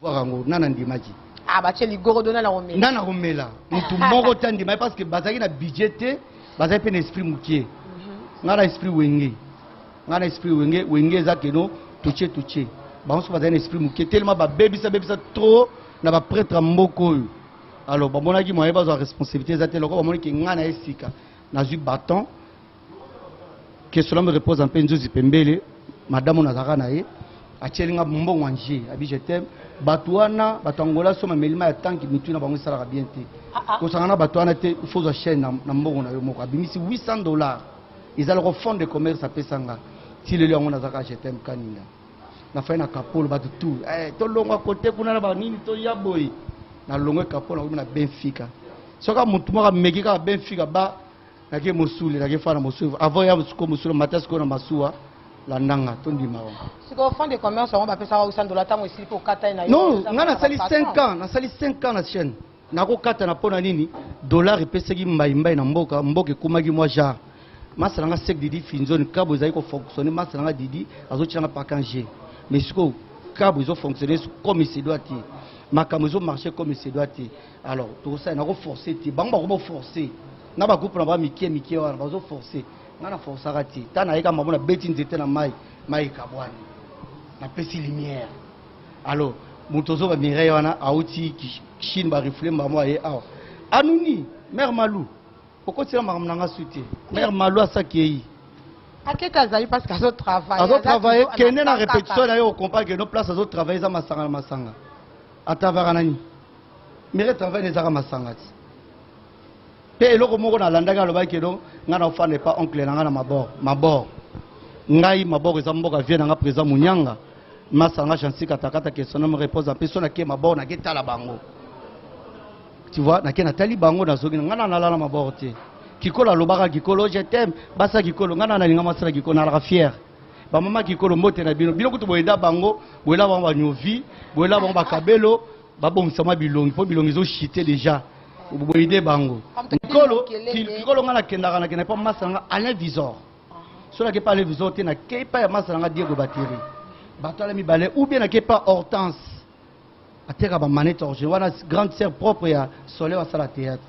Warango nana ndimaki. Ah bah tu ligoro dona la romela. Nana romela. Mutu moko tandima parce que bazaki na budgeté, bazaki pe esprit mukie. Ngana esprit wenge. Ngana esprit wenge ezakeno touché. Ba on se bazaki na esprit mukie tellement ba baby ça trop na ba prêtre mboko. Alors ba monaki moye bazo responsabilité ezate loko ba monaki ngana esika. Na zu bâton que cela me repose en peine Nzozi Pembele madame Nazara nae atielinga mbongo anje abi je t'aime batuana batangola soma melima ya tanki mituna bango sala bien te ko sangana batuana te faut zo chaîne na mbongo na yo moko abimisi $800 ils allaient au fond de commerce à pesanga si le lion Nazara je t'aime kaninga na fa na kapolo batu tout to longo côté kuna na ba nini to ya boy na longo kapolo na Benfica soka mutu moko mekika Benfica ba nake mosule nake fana mosule avant ya ko mosule matas ko na masuwa la ndanga to ndima wa siko fond de commerce on va pesa $800 tango isili po kata na yo non ngana sali 5 ans na sali 5 ans na chaîne nako kata na pona nini dollar epeseki mbai na mboka kumaki mwa jar masala nga sek didi finzone kabo ezali ko fonctionner masala nga didi azochanga pakanje mais siko kabo izo fonctionner comme il se doit être makambo izo marcher comme il se doit être alors tout ça nako forcer ti bango ba ko forcer na ba couple na ba mikie wana bazo forcer ngana forcer rati tana eka mabona beti nzete na mai kabwani na pesi lumière alors mutozo ba mireille wana auti chine ba reflet mamo ye awa anuni mère Malou pourquoi tu l'as nanga souté mère Malou asakei akeka zali parce que azo travailler kene na répétition na yo comprendre que nos places azo travailler za masanga atavara nani mire travailler les ara masanga pe eloko moko na landaka lo ba kedo ngana ofane pas oncle na ngana mabor ngai mabor eza mboka vie na nga présent munyanga masanga chansi katakata que son nom repose en personne ke mabor na ketala bango tu vois na ke na tali bango na zogi ngana na lala mabor te kikola lobaka kikolo je t'aime basa kikolo ngana na linga masala kikolo na la fier ba mama kikolo mote na bino kutu boyeda bango boyela bango ba nyovi boyela bango ba kabelo ba bongsama bilongi po bilongi zo chité déjà boyede bango kikolo ngana kendaka na kena pa masanga Alain Visor so na ke pa le Visor te na ke pa ya masanga Diego Batiri batala mi balé ou bien na ke pa Hortense ateka ba manette originale wana grande sœur propre ya Soleil wa sala théâtre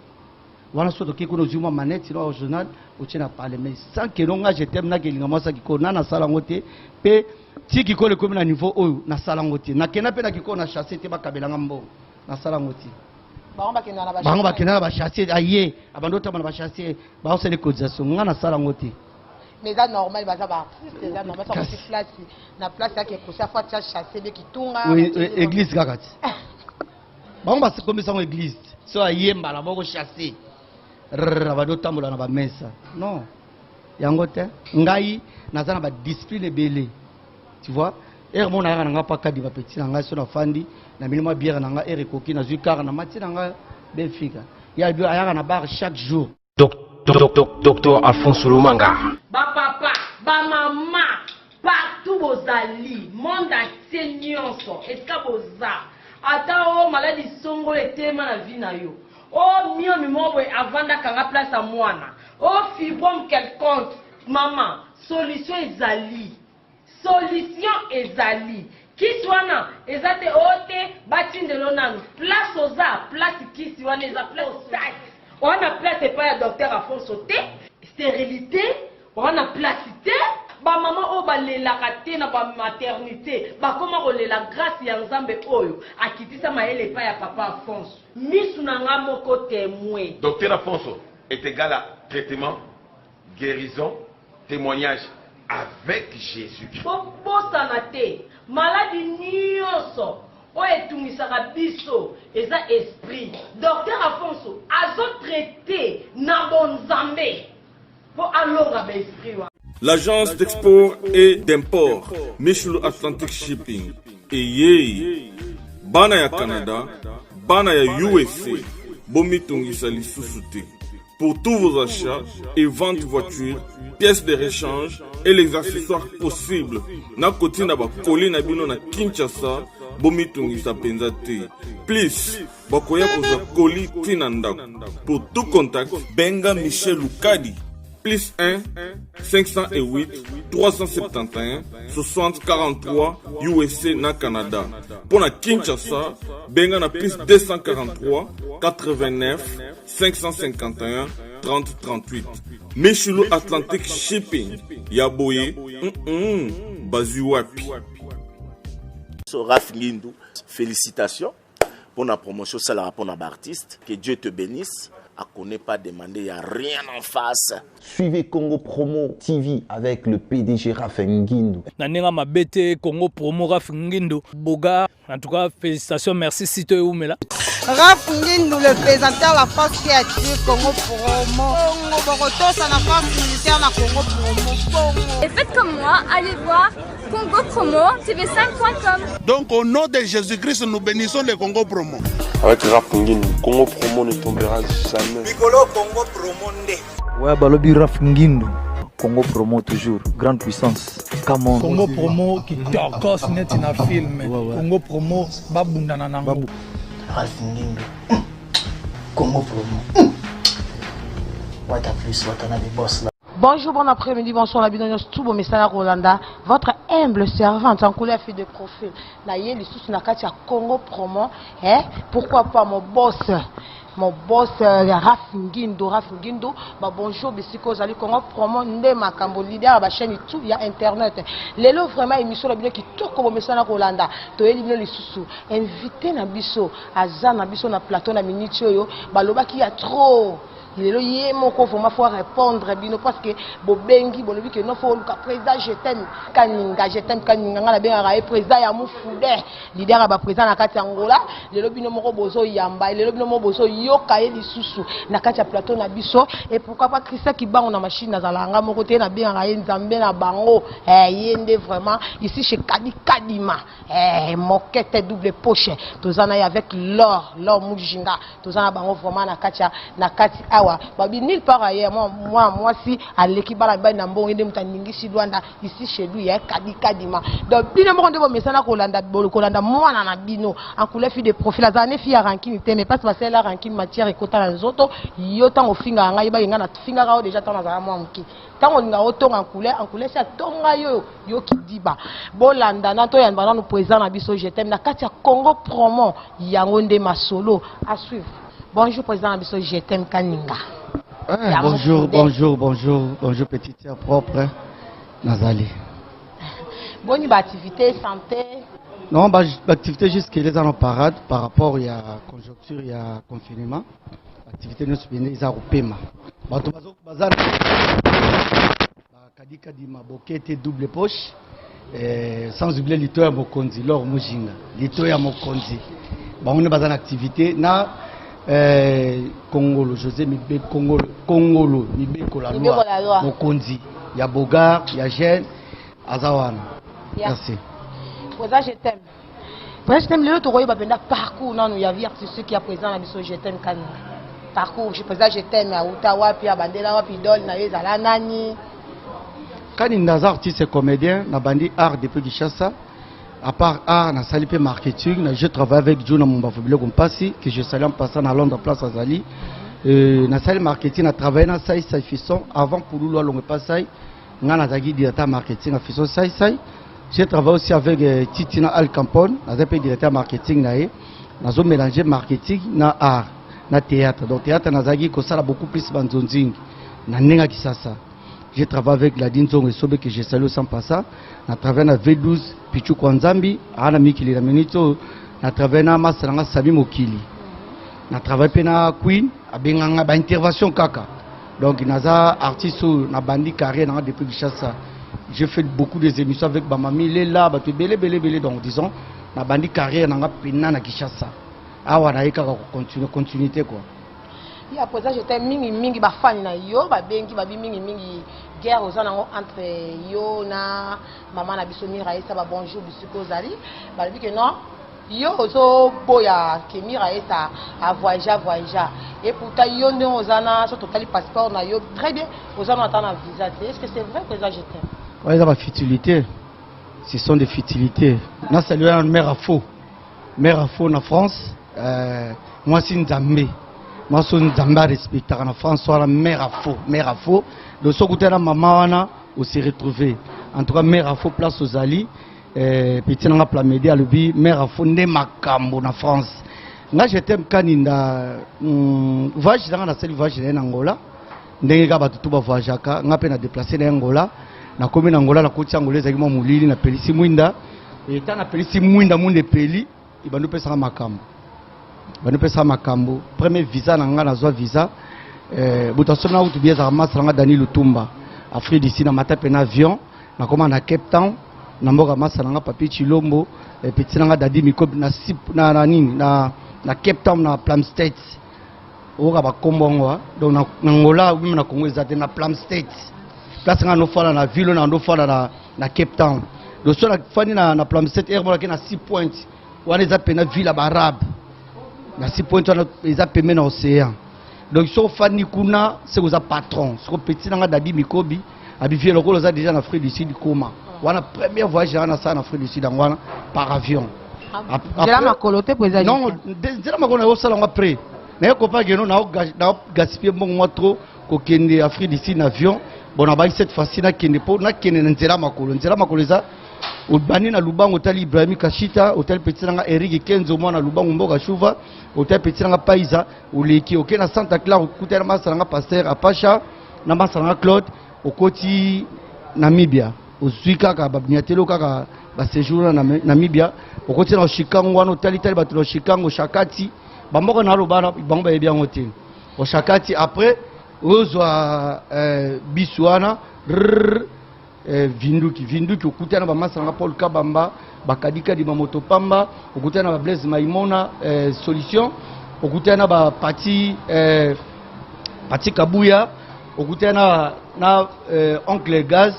wana so to ke kuno zuma manette no original o tina parler mais sans que longa je t'aime na ke linga mwasa kiko na sala ngote pe ti kikolo komi na niveau oyo na sala ngote na kena pe na kiko na chasser te ba kabelanga mbo na sala ngote bango bakena ba chasser aye abando tama na ba chasser ba osele cotisation ngana sala ngote mais ça normal baza ba artiste ça normal ça aussi place na place ya ke kosa fa cha chasser be kitunga oui église kakati bango ba comme ça église so aye mbala boko chasser abando tambola na ba mesa non yango te ngai nazana ba discipline belé tu vois mon na nga pa kadi ba petit na nga so na fandi na milima bière na nga koki na zukara na mati na nga Benfica ya bio ayaka na bar chaque jour Docteur Alphonse Lumanga. Ba papa, ba maman, partout bozali, monde entier nyonso, eska boza. Ata o maladie songo etema na vie na yo. O mio mimobo avanda kanga place à mwana. O fibrome quelconque, maman, solution ezali. Solution ezali. Kiswana ezate ote batinde lonanu. Place oza, place kiswana eza place oza. On a placé pas le docteur Alphonse Sauté, stérilité, on a placé, ba maman o ba lela kate na ba maternité, ba comment on la grâce ya nzambe oyo, akitisa maele pa ya papa Alphonse. Misu na nga moko témoin. Docteur Alphonse est égal à traitement, guérison, témoignage avec Jésus. Bo sanate, maladie nyonso. O etumisaka biso eza esprit docteur Alphonse azo traité na bonzambe pour alonga ba esprit wa. L'agence d'export et d'import Michel Atlantic Shipping et bana ya Canada, bana ya USA, bomitungisa lisusu te. Pour tous vos achats et ventes de voitures, pièces de rechange et les accessoires possibles. Na koti na ba koli na bino na Kinshasa, bomitungisa penza te. Please, bakoya koza koli tina ndako. Pour tout contact, benga Michel Lukadi plus 1 508 371 60 43 USA na Canada. Pour na Kinshasa, benga na plus 243 89 551 30 38. Michulu Atlantic Shipping, Yaboye, Bazu wapi. Raph Ngindou, félicitations pour la promotion, c'est la pour l'artiste. Que Dieu te bénisse. À connaît pas demander, il n'y a rien en face. Suivez Congo Promo TV avec le PDG Raph Ngindou. Nanenga Mabete, Congo Promo Raph Ngindou. Boga, en tout cas, félicitations, merci si tu es où, mais là. Raph Ngindou, le présentateur de la force créative Congo Promo. Congo ça la force militaire na Congo Promo. Et faites comme moi, allez voir Congo Promo, tv5.com. Donc au nom de Jésus-Christ, nous bénissons le Congo Promo. Avec Raph Ngindou, Congo Promo ne tombera jamais. Nicolo Congo Promo ndé. Ouais, Balobi Raph Ngindou. Congo Promo toujours, grande puissance. Come on. Congo Promo qui t'orcose net in a film. Congo Promo, babunda nanango. Raph Ngindou. Congo Promo. What a plus, what a des boss là. Bonjour, bon après-midi, bonsoir, la bienvenue tout bon message à Rolanda. Votre humble servante en couleur fille de profil. Na yé les sous na katia Congo Promo. Pourquoi pas mon boss Raph Ngindou, bah bonjour bisiko zali Congo Promo ndé makambo leader ba chaîne tout via internet. Lelo vraiment émission la qui tout comme message à Rolanda. To éliminé les sous invité na biso, azan na biso na plateau na minute yo, ba loba qui a trop. Il est là, il faut répondre parce que Bobengi, Bolobi, que non, faut le président, je t'aime, Kaninga, la bien président, ya moufoudé, leader à président na kati Angola, le lobby no moko bozo yamba, le lobby no moko bozo yoka et lisusu, na kati ya plateau na biso, et pourquoi pas Christa qui bat on a machine na zalanga, mon côté na bien raye nzambe na bango, yende vraiment, ici chez Kadima, moquette double poche, tozana avec l'or moujinga, tozana bango vraiment na kati babi nulle part ailleurs moi si à l'équipe la bain nambo ngende mutaningi si Luanda ici chez lui ya kadima donc bino mo ndebo mesana kolanda mwana na bino en couleur fi de profil azane fi ya ranking te mais pas passer la ranking matière et kota na nzoto yo tango finga ngai ba ngana finga ka déjà tango za moi mki tango nga otonga en couleur ça tonga yo kidiba bolanda na to ya bana no président na biso je t'aime na kati ya Congo Promo yango nde masolo à suivre. Bonjour président Abisso, je t'aime Kaninga. Bonjour petite sœur propre Nazali. Bonne activité, santé. Non, activité juste qu'il est en parade par rapport à conjoncture, il y a confinement. Activité nous subit les Pema. Kadima bokete double poche. Sans oublier l'ito ya mokonzi, l'or mujinga. L'ito ya mokonzi. On est dans activité na Congolo, José Mibe Congolo, Mibe Kolaloi, Mokonzi, il y a Bogar, il y a Gênes, Azawana. Merci. Pour ça, je t'aime. Pour ça, je t'aime. Le tu vois, il y a parcours. Non, il y a vie artistique qui a présent à l'abissou. Je t'aime, Kani. Parcours. Je présente, je t'aime à Ottawa, puis à Bandela, puis Dol, Naïs, à la Nani. Kani Naza, artiste et comédien, n'a bandi art depuis Kinshasa. À part art, na sali pe marketing, je travaille avec Juna Mumbafobile Gompasi, que je salue en passant à Londres, place Azali. Na sali marketing, na travaillé na Sai Fisson, avant pour nous, l'on pas Sai, na zagi directeur marketing à Fisson Sai. J'ai travaillé aussi avec Titina Al Campone, na zagi directeur marketing nae, na zo mélanger marketing na art, na théâtre. Donc théâtre na zagi ko sala beaucoup plus banzonzing, na nenga kisasa. J'ai travaillé avec la Dinzong et Sobe que j'ai salué sans passer. J'ai travaillé avec V12 Pichu Kwanzambi, Ana Mikili la Minito. J'ai travaillé avec Masaranga Sabi Mokili. J'ai travaillé avec Queen, avec une intervention kaka. Donc, il y a des artistes qui ont bandi carrière depuis Kinshasa. J'ai fait beaucoup d'émissions avec Bamami, Lela, Belé, donc disons, j'ai bandi carrière dans Kinshasa. Ah ouais, il y a une continuité quoi. Et après ça, j'étais mingi ba fan na yo, ba bengi ba mingi guerre aux entre yo na maman na biso Miraïsa ba bonjour bisiko zali, ba dit que non, yo ozo boya que Miraïsa a voyager. Et pourtant yo ne ozana so total passeport na yo très bien, ozana attendre visa. Est-ce que c'est vrai que ça j'étais? Ouais, ça va futilité. Ce sont des futilités. Na salué un mère à faux en France. Moi c'est Nzambe. moi son Zamba respecte en François la mère à faux de ce côté là maman wana on s'est retrouvé en tout cas mère à faux place aux Ali petit na pla média le bi mère à faux ne makambo na France nga j'étais kaninda voyage dans la seule voyage en Angola ndenge ka batu ba voyageaka nga pe na déplacer na Angola na komi na Angola la côte angolaise avec moi mulili na pelisi mwinda et tant na pelisi mwinda monde peli ibanu pesa makambo banu pesa makambo premier visa na nga na zo visa butasona utu bieza masala nga Dani Lutumba Afrique d'ici na mata pe na avion na koma na Cape Town na mboka masala nga papi Chilombo petit nga dadi mikobi na nini na Cape Town na Plum State oka ba kombongo donc na Angola ou même na Congo ezate na Plum State place nga no fala na ville na ndo fala na Cape Town donc so na fani na Plum State air mo na 6 points wana ezate na ville arabe na 6 points wana ezate na océan donc so fani kuna c'est vous a patron so petit nga dadi mikobi abi lokolo za déjà en Afrique du Sud koma wana premier voyage en Afrique du Sud wana par avion Jela makolote pour les non Jela makolote au salon après mais ko pas geno na gaspiller bon moi trop ko kende Afrique du Sud en avion bon na ba cette fois-ci na kende po na kende na Jela makolo za au bani na Lubango hôtel Ibrahim Kashita hôtel petit nga Eric Kenzo moi na Lubango mboka Shuva hôtel petit nga Paisa uleki OK na Santa Clara kutela masala pasteur Apacha na masala Claude au côté Namibia au Zuika ka babnyatelo kaka ba séjour na Namibia au côté na Chicago wana hôtel Italie ba to Chicago Shakati bamoko na lobana bango ba bien hôtel au Shakati après ozwa biswana vinduki okutana ba masanga Paul Kabamba bakadika di mamoto pamba okutana ba Blaise Maimona solution okutana ba Pati Kabuya okutana na oncle gaz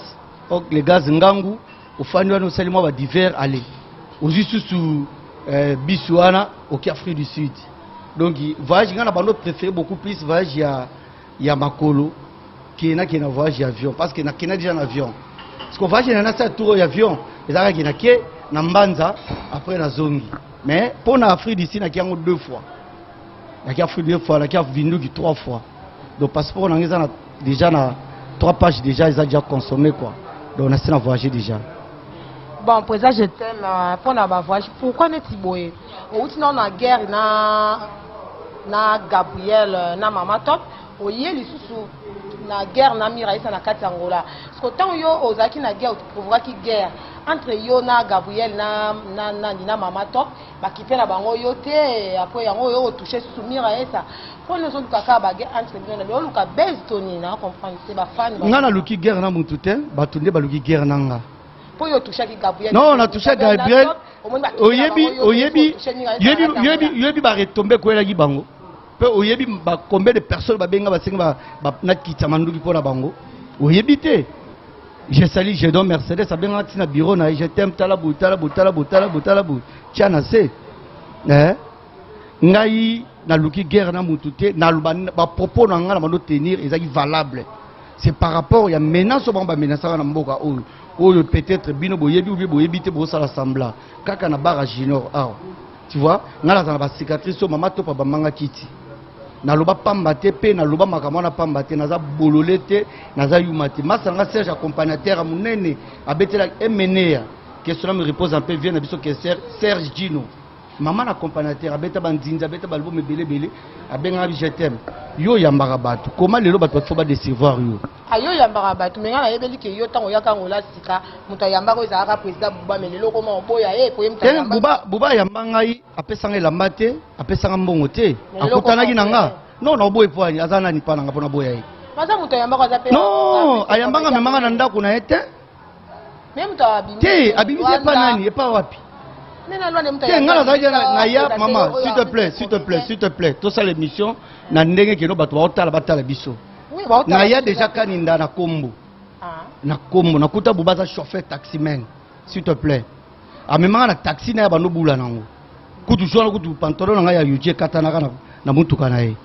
ngangu ofani wana osali mwa ba divers aller ozususu biswana au Afrique du Sud donc voyage ngana bando préféré beaucoup plus voyage ya makolo qui na voyage avion parce que na kena déjà en avion parce que voyage na sa tour avion ezaka ki na ke na mbanza après na zongi mais pour na Afrique du Sud na kiango 2 fois na ki Afrique 2 fois na ki vinduki 3 fois donc passeport na ngeza na déjà na 3 pages déjà ils ont déjà consommé quoi donc on a essayé de voyager déjà bon pour ça je t'aime pour na voyage pourquoi n'est-il boé ou sinon na guerre na Gabriel na Mama Top oye lisusu na guerre na miraisa na kati Angola parce que tant yo ozaki na guerre tu trouveras qui guerre entre yo na Gabriel na Mama Top bakipe na bango yo te après yango yo toucher soumira esa pour nous autres kaka ba guerre entre bien na luka base toni na comprendre c'est ba fan ngana luki guerre na mutu te batunde ba luki guerre nanga pour yo toucher ki Gabriel non na toucher Gabriel oyebi ba retomber ko elaki bango pe oyebi ba combien de personnes ba benga ba senga ba na kitsamanduki pona bango oyebi te je salue je donne Mercedes a benga tina bureau na je t'aime talabu tiana se ngai na luki guerre na mutute na ba propos na ngala mando tenir ezaki valable c'est par rapport ya menace ba menace na mboka oyo peut-être bino boyebi ou boyebi te bo sala sembla kaka na bara junior tu vois ngala za ba cicatrice so mama to pa ba manga kiti na loba pamba te pe na loba makamwa na pamba te naza bolole te naza yuma te masanga Serge accompagnateur munene abetela emenea question me repose un peu vient na biso que Serge Gino maman accompagnateur abeta bandinza abeta balbo mebele abenga bi je t'aime yo yambaka batu comment lelo batu faut ba décevoir yo ayo yambaka batu menga na yebeli ke yo tango yaka ngola sika muta yambaka ezaka président Buba melelo koma oboya ko yemta yambaka Buba yambanga yi apesanga elamba te apesanga mbongo te akutanaki nanga non na oboye poani azana ni pana ngapona boya yi maza muta yambaka za pe non ayambanga memanga na ndako na ete même muta abimi te abimi te pa nani epa wapi maman, s'il te plaît, tout ça l'émission, na ndenge keno bato batala biso. Na ya déjà kaninda na kombo. Na kombo, na kuta bubaza chauffeur taximan, s'il te plaît. A memanga na taxi na ya bando bula nango. Kutu jona kutu pantalon na ya yuji katana na mutuka na ye.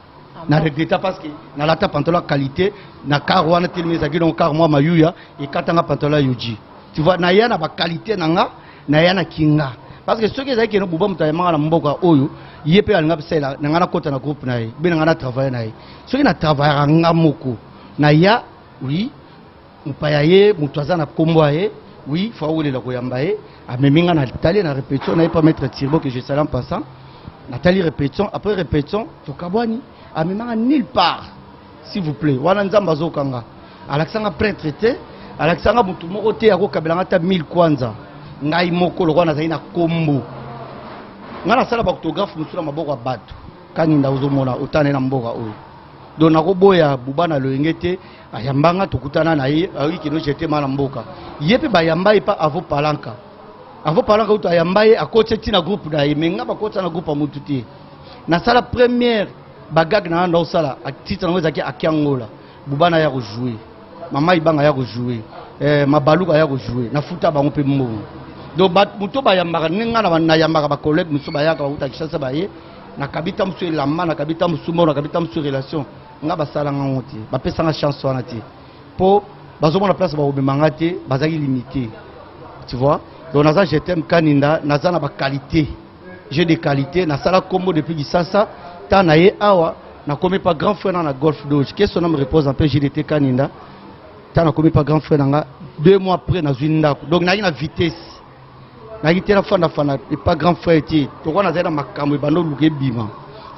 Na regretta parce que na lata pantalon qualité, na karo na telmeza ki car moi mayuya et katanga pantalon yuji. Tu vois na ya na ba qualité nanga, na ya na kinga. Parce que ceux qui ont dit que nous pouvons faire des mboka oyo ye pe alinga sela na ngana kota na groupe na ye be na ngana travailler na ye soki na travailler nga moko na ya oui mpaya ye mutu aza na kombo ye oui faut olela koyamba ye ameminga na tali na répétition na ye pas mettre turbo que je salue en passant na tali répétition après répétition to kabwani amemanga nulle part s'il vous plaît wana nzamba zokanga alaksanga prêtre te alaksanga mutu moko te akokabelanga ta 1000 kwanza ngai moko lokwa nazali na kombo ngana sala ba photographe musula maboko ya bato kaninda uzomona utane na mboka oyo donc nakoboya bubana loyengete ayambanga tokutana na ye ayiki no jete mana mboka yepe bayamba ipa avo palanka uto ayamba ye akote tina groupe na ye menga bakota na groupe amututi na sala première bagag na ndo sala titre ngo zaki akiangola bubana ya ko jouer mama ibanga ya ko jouer mabaluka ya ko jouer na futa bango pe mbongo donc muto bayambaka ninga na yambaka ba collègue muso bayaka uta kishasa baye na kabita muso lamba na kabita muso mo na kabita muso relation nga basala nga ngoti bapesa nga chance wana ti po bazomona place ba obemanga te bazaki limité tu vois donc naza je t'aime kaninda naza na ba qualité j'ai des qualités na sala combo depuis Kisasa ta na ye awa na komi pas grand frère na golf doge qu'est-ce son nom repose en peu JDT kaninda ta na komi pas grand frère nga 2 mois après na zwinda donc na na vitesse na kitela fana et pas grand frère ti to kona zena makambo bando luke bima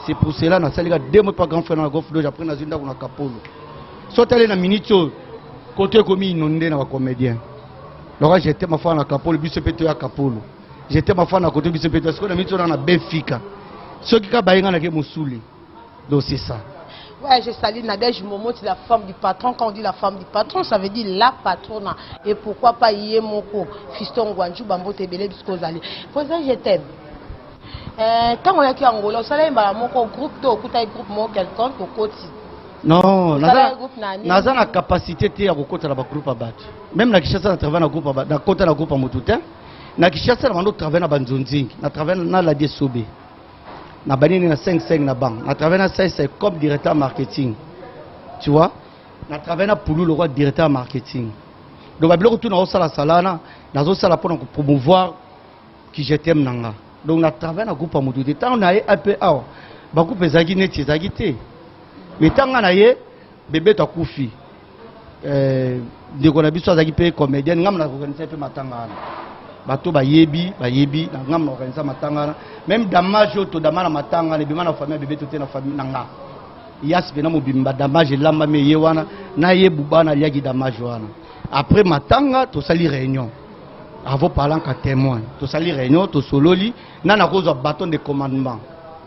c'est pour cela na salika 2 mois pas grand frère na golf doge après na zwinda kuna kapolo so tele na minute côté komi inondé na ba comédien donc j'étais ma fois na kapolo biso peto ya kapolo j'étais ma fois na côté biso peto parce que na minute na Benfica ce qui ka bainga na ke musuli donc c'est ça. Ouais, je salue Nadège Momo, c'est la femme du patron. Quand on dit la femme du patron, ça veut dire la patronne. Et pourquoi pas Yemoko, Fiston Guanju, Bambo Tebele, Biskozali. Pour ça, je t'aime. Quand on est qui en Angola, on s'allait à mon groupe, au groupe mo quelconque, au côté. Non, naza na capacité te ya kokota na ba groupe abatu. Même na Kishasa na travailler na groupe abatu, na kota na groupe amututa. Na Kishasa na mando travailler na banzonzingi, na travailler na la DSOB. Na banini na 5-5 na banque. Na travailler na 5 comme directeur marketing. Tu vois? Na travailler na Poulou le roi directeur marketing. Donc ba biloko tout na osala salana, na zo sala pour promouvoir qui je t'aime nanga. Donc na travailler na groupe amututa. Tant na ye APA. Ba groupe ezaki neti ezaki te. Mais tant que naye bébé ta koufi de qu'on a vu ça qui paye comédien ngam na organiser peu matanga bato ba yebi na ngam na organiser matanga même damage to damana matanga ne bima na famille bébé to te na famille nanga yas bena mobimba damage lamba me yewana na ye bubana liaki damage wana après matanga to sali réunion avant parlant ka témoin to sali réunion to sololi na na cause bâton de commandement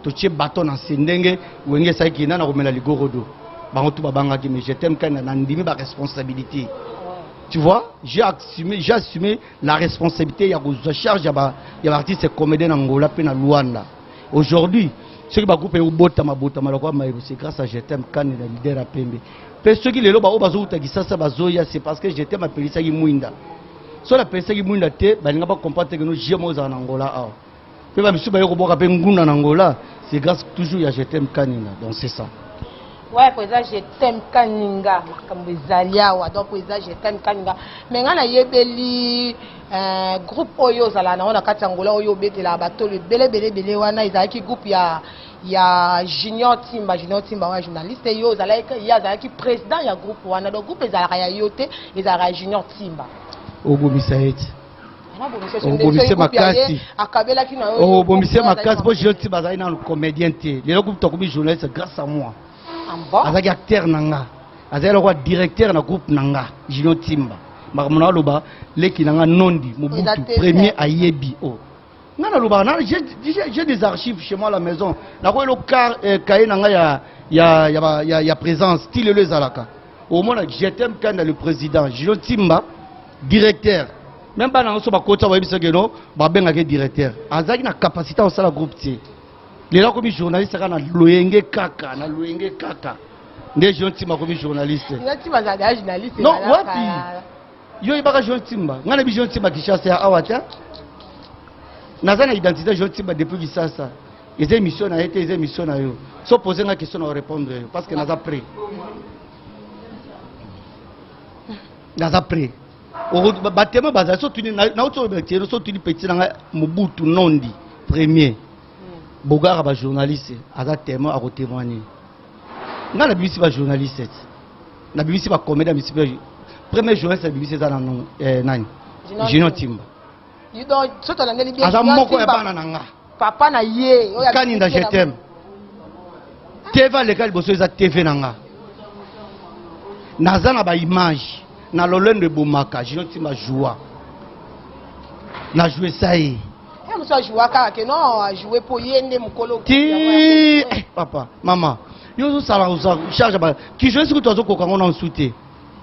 to tie bâton na sendenge wenge saiki na na komela ligorodo bango tout babanga ki mais je t'aime quand na ndimi ba responsabilité tu vois j'ai assumé la responsabilité ya ko charge ya ba artiste comédien na Angola pe na Luanda aujourd'hui ceux qui ba groupe ubota mabota malako ma c'est grâce à je t'aime quand na leader a pembe pe ceux qui lelo ba obazo utakisasa bazoya c'est parce que je t'aime apelisa ki muinda so la pelisa ki muinda te ba linga ba comprendre que nous jemo za na Angola a pe ba bisu ba yoko boka pe nguna na Angola c'est grâce toujours ya je t'aime kanina donc c'est ça. Ouais, pour ça je t'aime kaninga comme Zaliawa donc pour ça je t'aime kaninga mais ngana yebeli groupe oyo zala na ona kati Angola oyo betela bato le belé wana izaki groupe ya Junior Timba wa journaliste yo zala ya ki président ya groupe wana donc groupe ezala ya yote ezala Junior Timba obomisa eti obomise makasi obomise makasi po Junior Timba azali na comédien te lelo groupe tokomi journaliste grâce à moi azaki acteur nanga azali lokwa directeur na groupe nanga Junior Timba makamona loba leki nanga nondi mobutu premier ayebi o ngana loba na j'ai des archives chez moi à la maison na ko lo cahier nanga ya présence style le zalaka au moins je t'aime quand le président Junior Timba directeur même pas na so ba kota ba biso keno ba benga ke directeur azaki na capacité au sala groupe ti lelo comme journaliste kana loyenge kaka nde Junior Timba comme journaliste non wapi yo ibaka Junior Timba ngana bi Junior Timba Kishasa ya awacha nazana identité Junior Timba depuis Kishasa les émissions na été les émissions na yo so poser une question na répondre parce que naza prêt batema baza so tuni na auto so tuni petit na Mobutu Nondi premier Bogara ba journaliste aza témoin à témoigner. Na la BBC ba journaliste. Na BBC ba comédien BBC. Premier journaliste la BBC za nani? Junior Timba. Donc soto na ndeli bien. Aza moko ya bana nanga. Papa na ye. Kaninda je t'aime. TV legal boso eza TV nanga. Naza na ba image na lolendo bomaka Junior Timba joua. Na jouer ça y. Ça joue à que non a joué pour yende mukolo. Papa, maman, yo ça la charge ba qui joue sur toi ko kango na souté.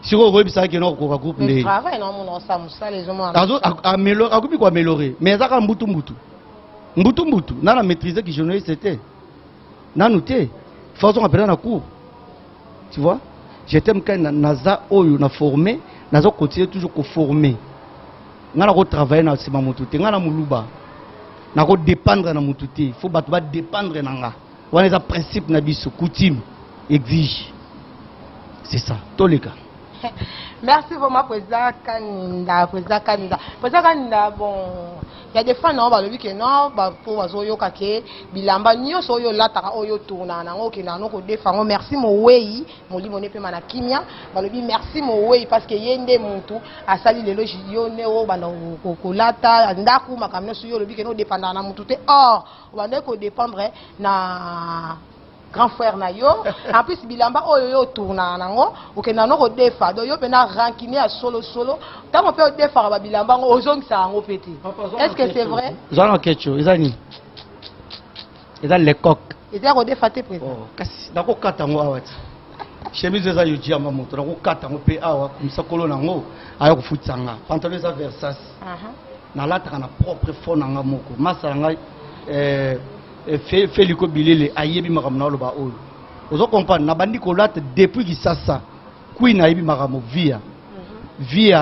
Si vous voyez ça que non ko groupe ndé. Le travail non mon ça les hommes. Améliorer, akubi ko améliorer, mais ça ka mbutu mbutu. Mbutu mbutu, na la maîtriser qui journaliste c'était. Na noté. Façon appeler na cours. Tu vois? J'étais quand naza oyo na formé, nazo continuer toujours ko former. Ngana ko travailler na sima mututé, ngana muluba. Na ko dépendre na mututé, faut battre dépendre nanga. Wana za principe na biso coutume exige. C'est ça, tous les cas. Merci vraiment président Kanda, bon il y a des fois non ba lobi que non ba pour wazoyo kake bilamba nyoso yo lataka oyo tourna na ngoki na noko défendre merci mo wei mo limone pe mana kimia ba lobi merci mo wei parce que yende muntu asali lelo yo ne o ba ko lata ndaku makamno so yo lobi que no dépendre na muntu te or ba ne ko dépendre na grand frère na yo en plus bilamba oyo yo tourna nango okenda noko defa do yo pena rankiner à solo tant peut defa ba bilamba ngo ozongisa ngo pété est-ce que c'est vrai zana kecho ezani eza les coques eza ko defa te président kasi nako kata ngo awati chemise eza yo diamba moto nako kata ngo pe awa kumisa kolo nango ayo kufutsanga pantalon eza Versace na lataka na propre fond nanga moko masala nga Félico Bilele ayebi makamna loba oyo ozo comprendre na bandi ko lata depuis kisasa queen ayebi makamo via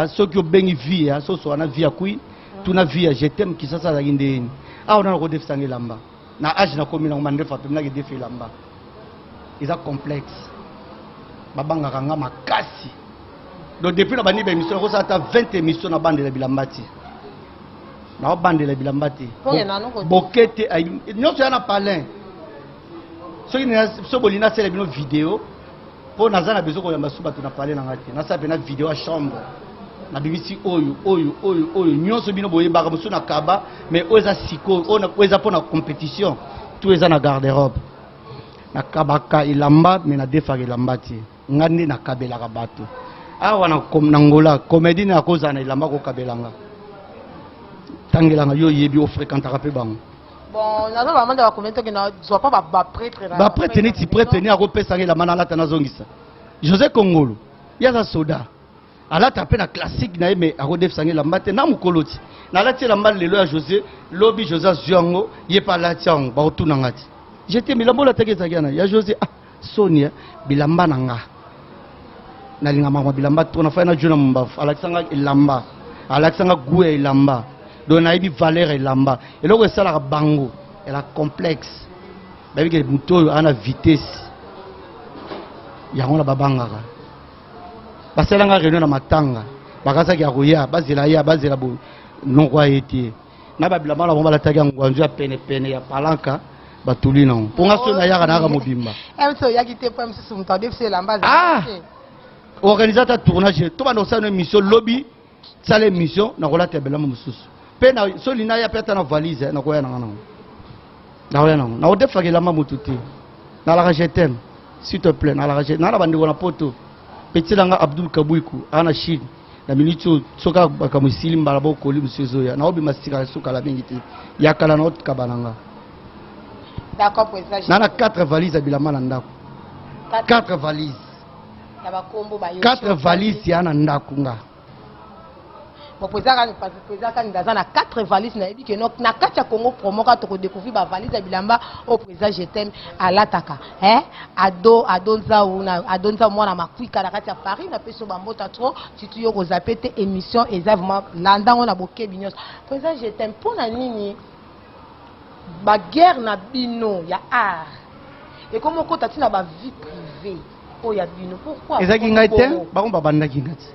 soki obengi via so so na via queen tuna via je t'aime kisasa za kindeni awo na ko defisanga lamba na age na komi na mande fatu na ke defi lamba eza complexe babanga kanga makasi donc depuis na bandi ba émission ko sa ta 20 émissions na bande la bilambati na bande la bilambati bokete nyonso yana palin soki so bolina sele bino vidéo po naza na besoin ko yamba suba to na palin na ngati na sa pena vidéo à chambre na BBC oyo nyonso bino boyebaka mosu na kaba mais oza siko oza po na compétition tout eza na garde-robe na kabaka ilamba mais na defa ilambati ngandi na kabelaka bato awa na ngola comédie na koza na ilamba ko kabelanga tangelanga yo yebi o fréquentera pe bango bon nazo ba manda ba commenter que na soit pas ba prêtre na ba prêtre ni ti prêtre ni akopesa ngela manala tana zongisa José Kongolo yaza soda alata pe na classique na mais akodefisa ngela mbate na mukoloti na lati la mbale lelo ya José lobi José Ziongo yepa la tiang ba otuna ngati j'étais milambola tekeza kiana ya José Sonia bilamba nanga na linga mama bilamba to na fa na jona mbafu Alexandre ilamba Alexandre Goué ilamba donc na ibi valeur elamba eloko esala bango ela complexe babi ke muto ana vitesse yango na babangaka baselanga réunion na matanga bakasa ki akoya bazela bo nokwa ete na babilamba na bomba la tagi ngwanzu ya pene ya palanka batuli na ponga so na yaka na mobimba emso yaki te po emso mutade fse lamba organisateur tournage to ba no sa une émission lobby sala émission na kola tebela mususu pe na solina ya peta na valise na koya na na odefa ke lamba mututi na la je t'aime s'il te plaît na la je na bandi na poto petit langa Abdul Kabouikou ana Chine na minute soka bakamusili mbala boko li musezo ya na obi masika soka la bingiti ya kala na ot kabananga d'accord président na 4 valises à bilama na ndako 4 valises na bakombo ba yo 4 valises ya na ndako nga bon président kan dans na 4 valises na ebi que non na katia Congo promo ka to découvrir ba valise ya bilamba au président je t'aime à l'ataka adonza mwana makwika na katia Paris na peso bambota trop titu yo ko zapete émission eza vraiment landango na boke binyos président je t'aime pour na nini ba guerre na bino ya art et comment ko tatina ba vie privée o ya bino pourquoi ezaki ngai te ba ko babanda ngati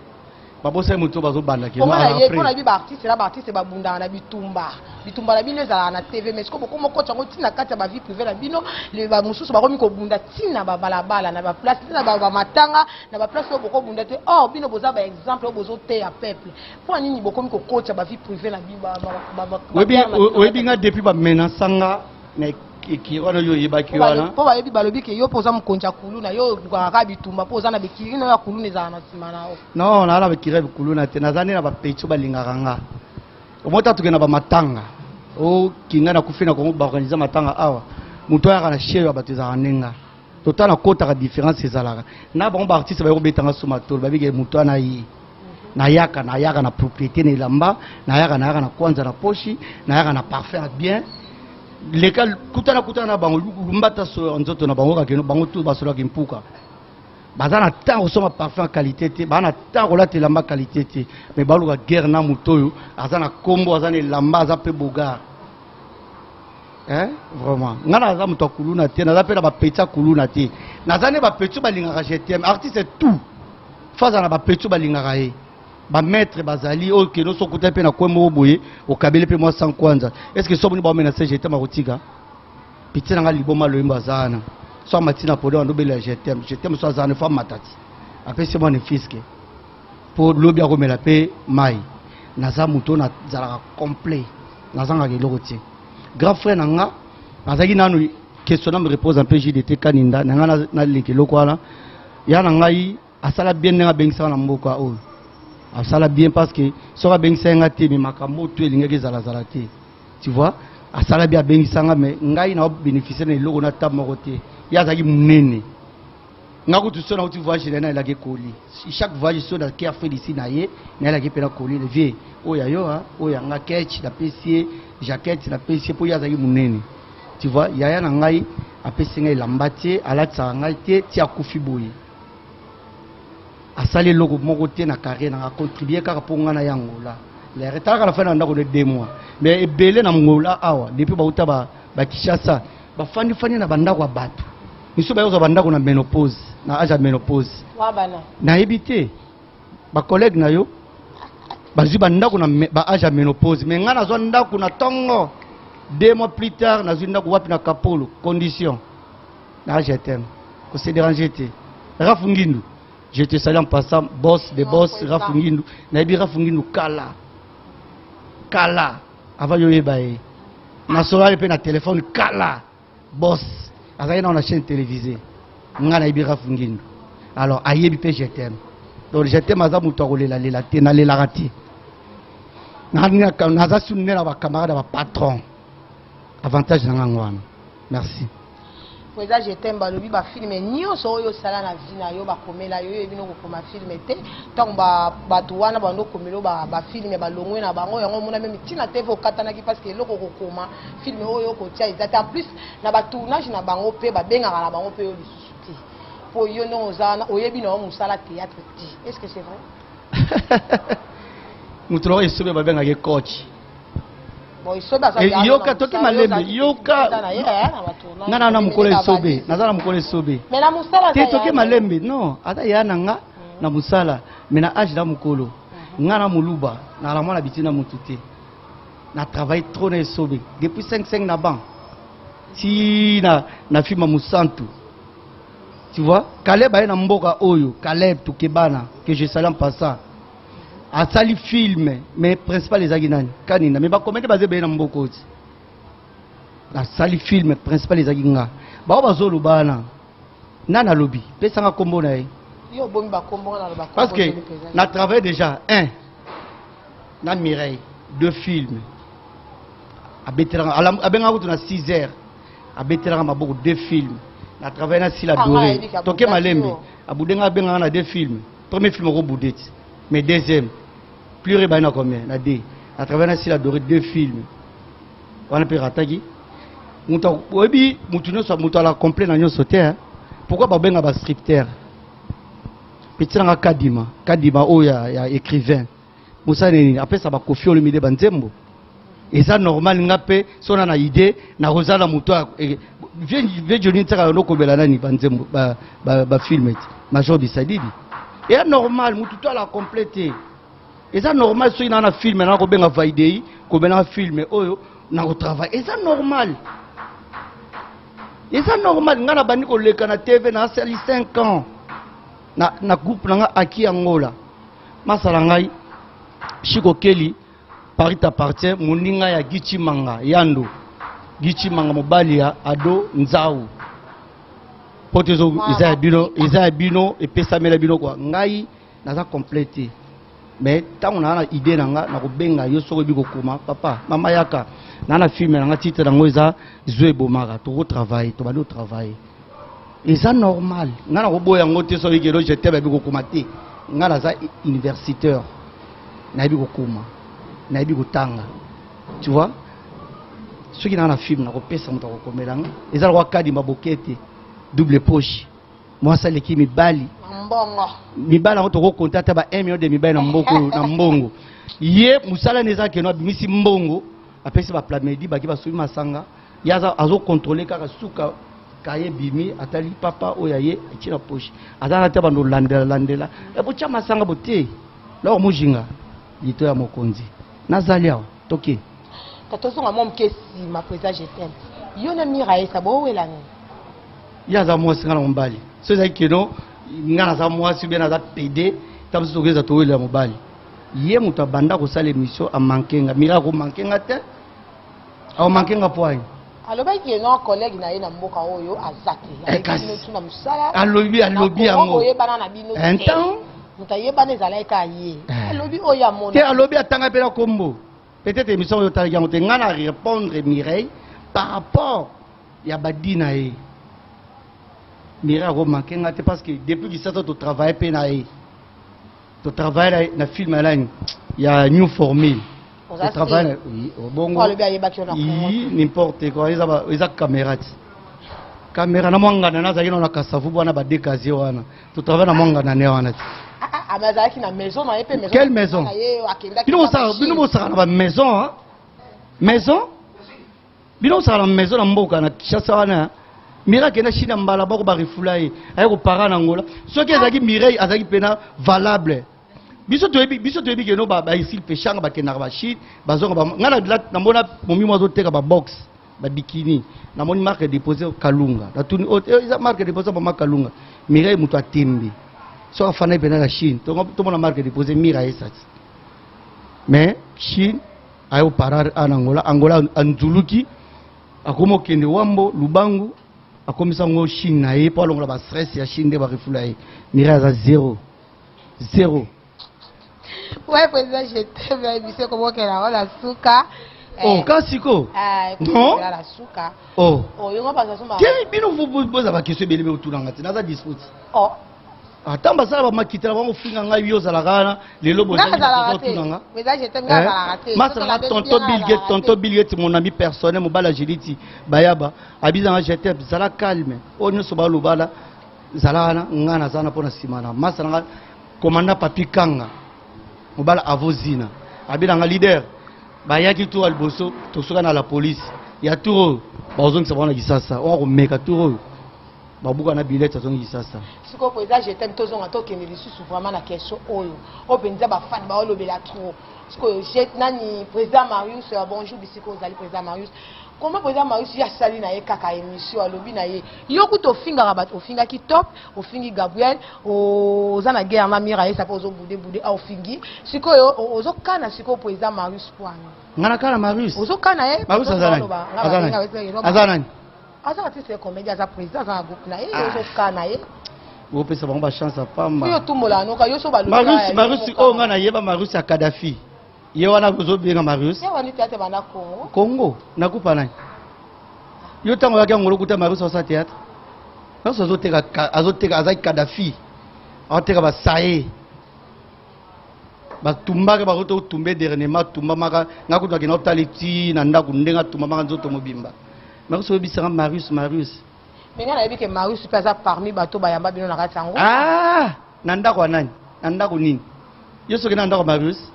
babosa moto bazobanda ke on a bi ba artiste ba bunda na bitumba la bino za na TV mais ko boko moko tsango tina kata ba vie privée na bino le ba mususu ba komi ko bunda tina ba balabala na ba place tina ba matanga na ba place boko bunda te oh bino boza ba exemple bozo te ya peuple pour nini boko mi ko kocha ba vie privée na bi ba webi nga depuis ba menasanga na kiwana yo yebaki wana po ba yebi balobi ke yo poza mkonja kuluna yo ngaka bitumba poza na bikiri na ya kuluna za na simana non na bikiri kuluna te nazani na ba pecho balingaka nga omota tukena ba matanga o kinga na kufina ko ba organiser matanga awa muto ya kana shero bateza kanenga totala kota ka différence ezalaka na ba artiste ba yo betanga somatol ba bige muto na yi na yaka na propriété ne lamba na yaka na kwanza na poshi na yaka na parfum bien legal kutana na bango mbata so nzoto na bango ka keno bango tout basola kimpuka bazana tango soma parfum qualité te bana tango la te lamba qualité te mais baluka guerre na mutoyo azana kombo azana lamba azape boga vraiment ngana aza muto kuluna te na zapela ba petsa kuluna te nazane ba petsu balinga jetem artiste tout faza na ba petsu balinga kae ba maître bazali o keno sokuta pe na kwemo boye o kabele pe moi sans kwanza est-ce que soboni ba mena jetem makotika pitina nga liboma loyimba zana so matina podo ndo bela jetem so zana femme matati après c'est mon fiske pour lobi a komela pe mai naza muto na zalaka complet nazanga keloko tie grand frère nanga nazaki nanu question me repose un peu JDT kaninda nanga na lekeloko wana ya ngai asala bien nga bengisa na mboka oyo asala bien parce que soka bengisa nga te mi makambo to elingaki zala te tu vois asala bien bengisa nga mais ngai na bénéficier na eloko na table moko te ya zaki munene nga ko tuso na uti voyage na la ke koli chaque voyage so na ke afeli ici na ye na la ke pena koli le vie oya yo ha oya nga ketch na pesier jaquette na pesier po ya zaki munene tu vois ya na ngai apesi ngai lambati alatsa ngai te ti akufi boye asali loko moko te na carrière na contribuer kaka po ngana yango la les retards à la fin de 2 mois mais ebele na ngola awa depuis ba uta ba Kishasa ba fandi na bandako ya bato miso ba yoza bandako na menopause na âge de menopause wa bana na ebité ba collègue na yo bazwi bandako na ba âge de menopause mais ngana zo ndako na tongo 2 mois plus tard na zo ndako wapi na Kapolo condition na je t'aime ko se déranger te Rafungindu je te salue en passant boss de boss Rafungindu na ebi Rafungindu kala avant yo yebaye na sola pe na téléphone kala boss azali na chaîne télévisée ngana ebi Rafungindu alors ayebi pe je t'aime donc je t'aime aza muto kolela lela te na lela rati na za sunne na ba camarade ba patron avantage na ngwana merci Poeza jetem balobi ba film nyonso oyo sala na vie na yo ba komela yo ebino ko koma film te tant ba douana ba ndo komelo ba film ba longwe na bango yango mona même tina te vo katana ki parce que loko ko koma film oyo ko tia ezata en plus na ba tournage na bango pe ba benga na bango pe yo lisusu ti po yo no ozana oyebi na musala théâtre ti est-ce que c'est vrai mutro esobe ba benga ke coach yoka toki malembe yoka ngana na mukole sobe nazala mukole sobe mena musala te toki malembe non ata yana nga na musala mena âge da mukolo ngana muluba na la mona bitina mutute na travail trop na sobe depuis 5 na ban si na fima musantu tu vois Caleb a na mboka oyo Caleb tukebana que je salue en passant a sali film mais principal les aginani kanina mais ba comédie basé na mboko ti la sali film principal les aginga ba bazolo bana nana lobby pesa nga kombo na ye yo bombi ba kombo na ba parce que na travail déjà na Mireille 2 films a betera abenga kutu na 6 heures a betera maboko 2 films na travail na Sila Doré toke malembe abudenga benga na 2 films premier film ko boudeti mais deuxième plus rebana combien na deux à travers na Sila Doré 2 films on a pirataki muto obi mutuno so muto la complet na nyoso te pourquoi ba benga ba scripteur petit nga kadima oya ya écrivain musa nini après ça ba Koffi Olomide banzembo et ça normal ngape sona na idée na rozala muto vie joni tsaka no kobela nani banzembo ba film major bisadidi et normal mutu to la compléter Et ça normal si on a un film na ko benga vaidei ko benga film oyo na ko travail. Et ça normal. Et ça normal ngana bani ko leka na TV na sali 5 ans. Na groupe na aki Angola. Masala ngai Chiko Kelly Paris t'appartient moninga ya Gichi Manga Yando. Gichi Manga mobali ya Ado Nzau. Potezo Isa Bino et Pesamela Bino quoi. Ngai naza complété. Mais tant on a une idée nanga na ko benga yo soko biko kuma papa mama yaka na filme nanga titre nango eza Zoé Bomara to travail to balo travail. Et ça normal. Ngana ko boya ngote so yikelo j'étais ba biko kuma te. Ngana za universitaire. Na biko kuma. Na biko tanga. Tu vois? Ceux qui dans la film na ko pesa muto ko komelanga. Eza ko kadi mabokete double poche. Moi ça leki mibali. Mbongo. Mibali on to ko contacter ba 1 million de mibali na mboko na mbongo. Ye musala neza ke no bimisi mbongo. Apesi ba plamedi ba ki ba subi masanga. Yaza azo contrôler kaka suka kaye bimi atali papa oyaye etina poche. Azana te bando landela. E bocha masanga bote. Lo mujinga. Lito ya mokonzi. Nazalia toke. Katoso ngamo mkesi ma président je t'aime. Yo na mira esa bo welani. Yaza mo singa na mbali. So za kino ngana za mo si bena za PD tamso togeza to wela mobali. Ye muta banda ko sala émission a mankenga mira ko mankenga te. A mankenga point. Aloba ki no collègue na ye na mboka oyo azaki. Na musala. Alobi yango. Oye bana na bino. Entend? Mutayeba nezala ka ye. Alobi oya mona. Te alobi atanga pela kombo. Peut-être émission yo ta yango te ngana répondre Mireille par rapport ya badina ye. Mireille ko mankenga te parce que depuis que ça to travailler pe na ye. To travailler na film là il y a new formule. To travailler oui, bongo. N'importe quoi, ils a caméra. Caméra na mwanga na za kino na kasavu bwana ba dekazi wana. To travailler na mwanga na ne wana. Amazaki na maison na yepe maison. Quelle maison? Bino ça na maison hein? Maison? Bino ça na maison na mboka na Kinshasa wana. Mira kena shina mbala bako ba refulai. Ayo ko para na ngola. Soki ezaki Mireille azaki pena valable. Biso to ebi keno ba ici pechanga ba kena ba shit bazonga ba ngana na mona momi mozo teka ba box ba bikini na moni marque déposer Kalunga na tuni eza marque déposer ba Kalunga Mireille muto atembi so afana pena la Chine to mona marque déposer mira esati mais Chine ayo parar Angola anzuluki akomo kende wambo lubangu akomisa ngo Chine na ye pa longola ba stress ya Chine de ba refulai Mireille za zéro ouais président je t'aime monsieur comment qu'elle a la souka. Oh kasiko. Non la souka. Oh yonga pasa soma. Quel bino vous poser ba question belebe otuna ngati naza dispute. Oh atamba sala ba makitela ba mofinga ngai yo zala kana lelo boza otuna nga. Président je t'aime ngala raté. Masala tonto Bill Gates mon ami personnel mo bala jeliti bayaba abiza nga je t'aime zala calme onyo so ba lobala zala na ngana zana pona simana masala nga commandant Papi Kanga mobala avozina abila nga leader bayaki to alboso to soka na la police ya turo bazongi sabana kisasa on ko meka turo babuka na billet azongi kisasa siko président je t'aime tozonga to kende lisusu vraiment na question oyo openza ba fan ba olobela trop siko je nani président Marius bonjour bisiko zali président Marius comment président Marius ya sali na ye kaka émission alobi na ye yoku to finga rabat o finga ki top o fingi Gabriel o zana guerre na mira ye ça pose boude au fingi siko ozo kana siko président Marius point ngana kana Marius ozo kana ye Marius azanani azana tise comédie za président za groupe na ye ozo kana ye o pesa ba chance pamba yo tumola noka yo so ba Marius o ngana yeba Marius ya Kadhafi ye wana kuzo benga Marius ye wani théâtre bana Congo nakupa nani yo tango yake ngolo kuta Marius au théâtre Marius azoteka azai Kadhafi azoteka ba sae ba tumbaka ba roto tumbe dernièrement tumba maka ngakuta kina optaliti na ndaku ndenga tumba maka nzoto mobimba Marius obisanga Marius menga na yebike Marius pesa parmi bato bayamba bino na kati yango na ndako wa nani na ndako nini yo soki na ndako Marius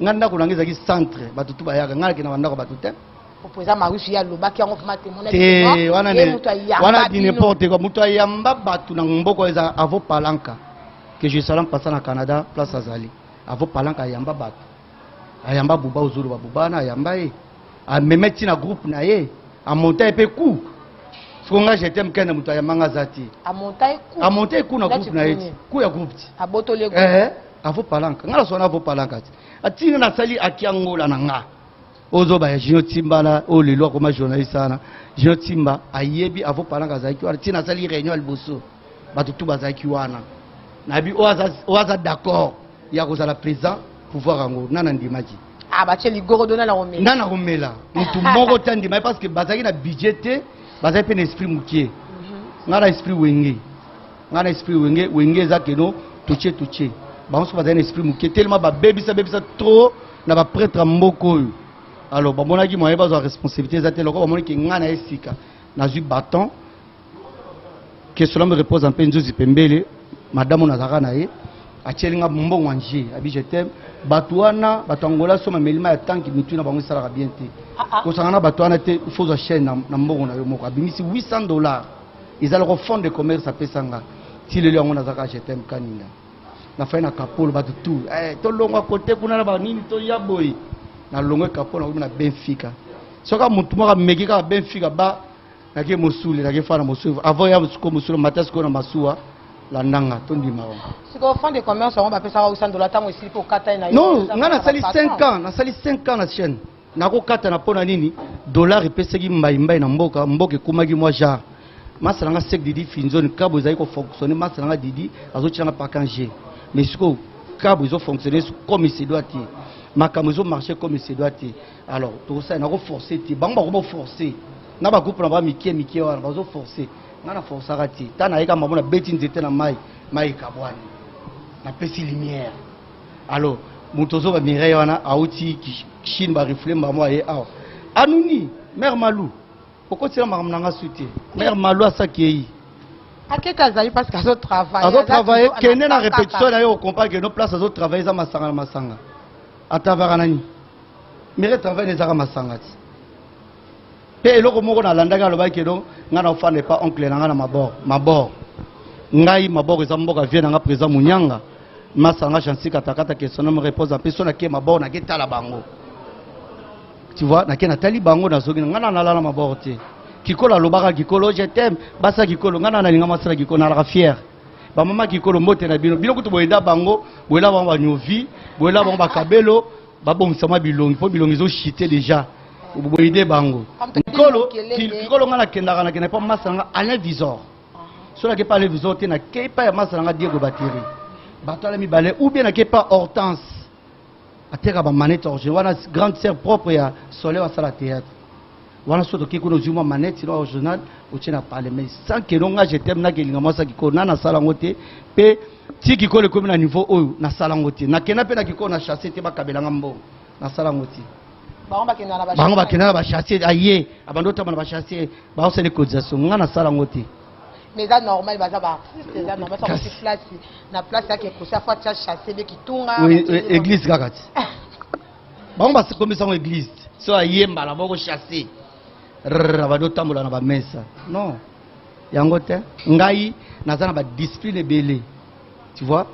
nganda kuna ngeza ki centre batutu bayaka ngala kina bandako batute opposa Marius ya lobaki yango fama témoigner te wana ne wana di n'importe quoi mutu ayamba batu na mboko eza avo palanka que je salam passer na Canada place azali avo palanka yamba bato ayamba buba uzulu babuba na yamba e a memeti na groupe na ye a monter pe coup songa j'étais mkene mutu ayamba zati a monter coup na groupe na ye coup ya groupe a botole avo palanka ngala sona avo palanka atina na sali akiangola na nga ozo ba Jino Timba o lelo comme journaliste sana Jino Timba ayebi avo palanka zaki wa tina sali réunion alboso bato tout bazaki wana nabi oaza d'accord ya kozala président pouvoir ango nana ndimaki batie ligoro dona na romela nana romela mutu moko tandima parce que bazaki na budget te bazaki pe na esprit mukie ngana esprit wenge za keno tuche banso bazaki na esprit mukie tellement ba bebisa trop na ba prêtre mboko alors bamonaki moye bazwa responsabilité za tellement bamonaki ngana esika na zu bâton que cela me repose un peu nzuzi pembele madame nazaka na ye atielinga mbongo anje abi je t'aime batuana batangola soma melima ya tanki mitu na bango sala bien te ko sangana batuana te il faut zo chaîne na mbongo na yo moko abimisi $800 ils allaient au fond de commerce à pesanga si le lion nazaka je t'aime kaninga na fa na kapolo batu tout to longa côté kuna na ba nini to yaboy na longa kapolo na Benfica soka mutu moko mekika Benfica ba nake musuli nake fana musuli avant ya ko musuli matas ko na masuwa la nanga tondi mawa siko fond de commerce on va pesa $800 tango isili po kata na yo non ngana sali 5 ans na sali 5 ans na chaîne nako kata na pona nini dollar epeseki mbai na mboka kumaki moi genre masalanga sek didi finzone kabo ezali ko fonctionner masalanga didi azochanga pakanje mais siko kabo ezo fonctionner comme il se doit être makambo ezo marcher comme il se doit être alors tout ça nako forcer ti bango bako forcer na ba groupe na ba mikie wana bazo forcer ngana forcer rati tana eka mabona beti nzete na mai kabwani na pesi lumière alors mutozo ba mireille wana auti Chine ba reflet ba moi et aw anuni mère Malou pourquoi tu m'as nanga souté mère Malou asakei akeka zali parce que azo travailler kene na répétition na yo comprendre que nos places azo travailler za masanga atavara nani mire travailler za masanga pe eloko moko na landaka loba kedo ngana ofane pas oncle na ngana mabor ngai mabor eza mboka vie na nga président Munyanga masanga chansi katakata que son nom repose en personne ke mabor na ke tala bango tu vois na ke na tali bango na zogi ngana na la mabor te kikola lobaka kikolo je t'aime basa kikolo ngana na linga masala kikolo na la fier ba mama kikolo mote na bino kutu boyeda bango boyela bango ba nyovi boyela bango ba kabelo ba bongsama bilongi po bilongi zo chité déjà boyede bango kikolo ngana kendaka na kena pa masanga Alain Visor sola ke pa le Visor te na ke pa ya masanga Diego Batiri batala mi balé ou bien na ke pa Hortense ateka ba manette orge wana grande sœur propre ya Soleil wa sala théâtre wana soto ke kono zuma manette no journal o tena parler mais sans que longa je t'aime na ke linga mosa kiko na sala ngote pe ti kikolo comme na niveau oyo na sala ngote na kena pe na kiko na chasser te ba kabelanga mbo na sala ngote bango bakenda na bachasser aye abando tama na bachasser ba se les cotisations ngana sala ngote mais ça normal baza ba artiste ça normal ça aussi place na place ya ke kosa fa tia chasser be kitunga église kakati bango ba se komisa ngo église so aye mbala boko chasser abando tambola na ba mesa non yango te ngai nazana ba discipline belé tu vois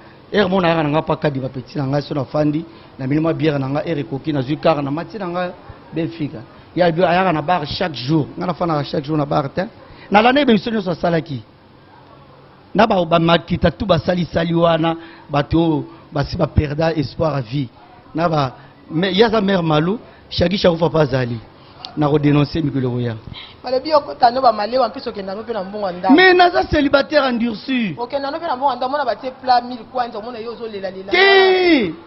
mon a nga pa kadi ba petit nga so na fandi na minima bière nga koki na zukar na mati nga Benfica ya bi ayaka na bar chaque jour nga na fana chaque jour na bar te na l'année be misonyo so salaki na ba makita tu ba sali wana bato basi ba perda espoir à vie na ba mais ya sa mère Malou chaque fois pas zali na ko dénoncer mikolo roya bale bi okota no ba malewa mpiso kenda no pe na mbongo nda mais naza célibataire endurci okenda no pe na mbongo nda mona batie plat 1000 kwanza mona yo zo lela ti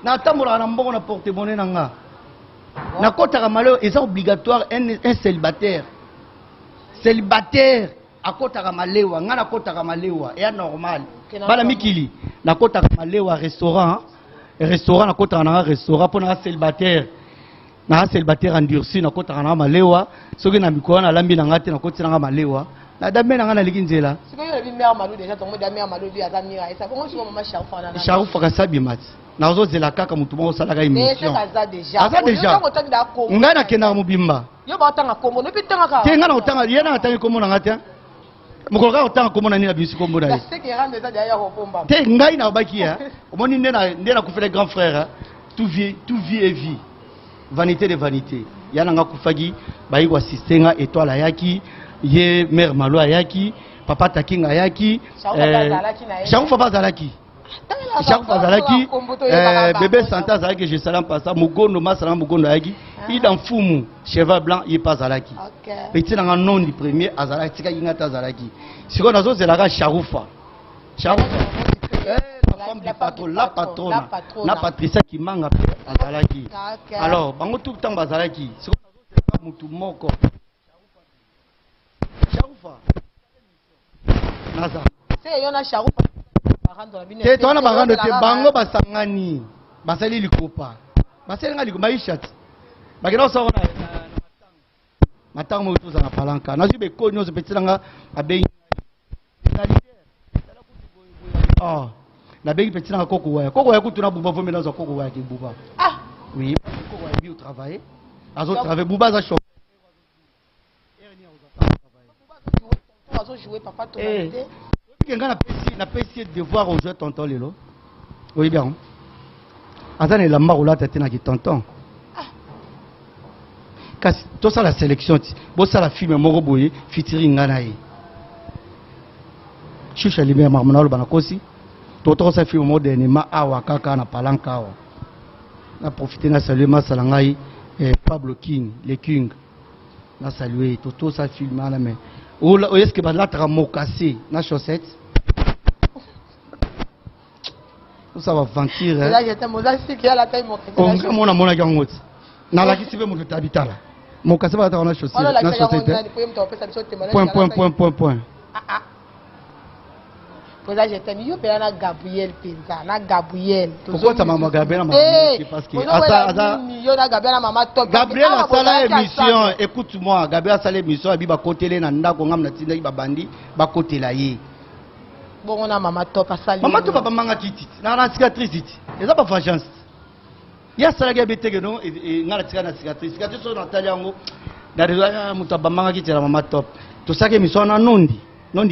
na tambola na mbongo na porte-monnaie nanga na kota ka malewa est obligatoire un célibataire a kota ka malewa nga na kota ka malewa et normal bala mikili na kota ka malewa restaurant na kota na restaurant pour na célibataire na célibataire endurci na kota na malewa soki na mikolo na lambi na ngati na koti na malewa na dambe na ngana likinzela siko yo bi mère Malou déjà tongo da mère Malou bi azamira esa bongo siko mama Sharufa na Sharufa ka sabi mat na ozo zela kaka mutu mo sala ka émission aza déjà ngana kena mubimba yo ba tanga kombo no pitanga ka te ngana utanga yena atangi kombo na ngati mokoloka otanga komona nini na biso kombo na ye te ngai na obaki ya omoni nde nakufela grand frère tout vie et vie vanité de vanité ya nanga kufaki bayi koassiste nga étoile ayaki ye mère malo ayaki papa takinga ayaki Sharufa bazalaki bébé Santa azalaki je salam pasa mugondo masala mugondo ayaki ida mfumu cheval blanc il pas azalaki petit nanga nom du premier azalaki tika inga tazalaki siko nazo zelaka Sharufa la femme du patron la patronne na Patricia Kimanga azalaki alors bango tout le temps bazalaki siko nazo zelaka mutu moko Sharufa naza c'est yona Sharufa te tona bagando te bango basangani basali likopa basali nga likopa ishat bakena so na matang mo tuza na palanka na zibe ko nyoso petila nga abengi la bengi petila nga koko waya kutuna buba vomé dans koko waya ki buba oui koko waya bi au travail azo travail buba za shop azo jouer papa tonalité na pesi devoir au jeu tonton lelo oui bien azana la marola tete na ki tonton kasi to ça la sélection bo ça la film moko boye featuring ngana yi shusha limé marmona lo bana kosi to ça film moderne ma awa kaka na palanka awa na profiter na saluer ma salangai Pablo King les King na saluer to ça film ala mais ou est-ce que la tramo cassé na chaussette ça va mentir hein là j'étais mozasi qui a la taille mokassé on mona gangot na la kisibe mo tabitala mokassé ba ta na chaussette na chaussette point pour ça j'étais mieux pela na Gabriel Penza na Gabriel pourquoi ta maman Gabriel maman parce que asa yo na Gabriel na maman top Gabriel a sala émission écoute-moi Gabriel a sala émission abi ba kotele na ndako ngam na tinda ba bandi ba kotela ye bon on a maman top asali maman top ba manga kiti na cicatrice iti eza ba vengeance ya sala ga beteke no e ngala tika na cicatrice so na tali yango na de muta ba manga kiti na maman top to saka émission na nondi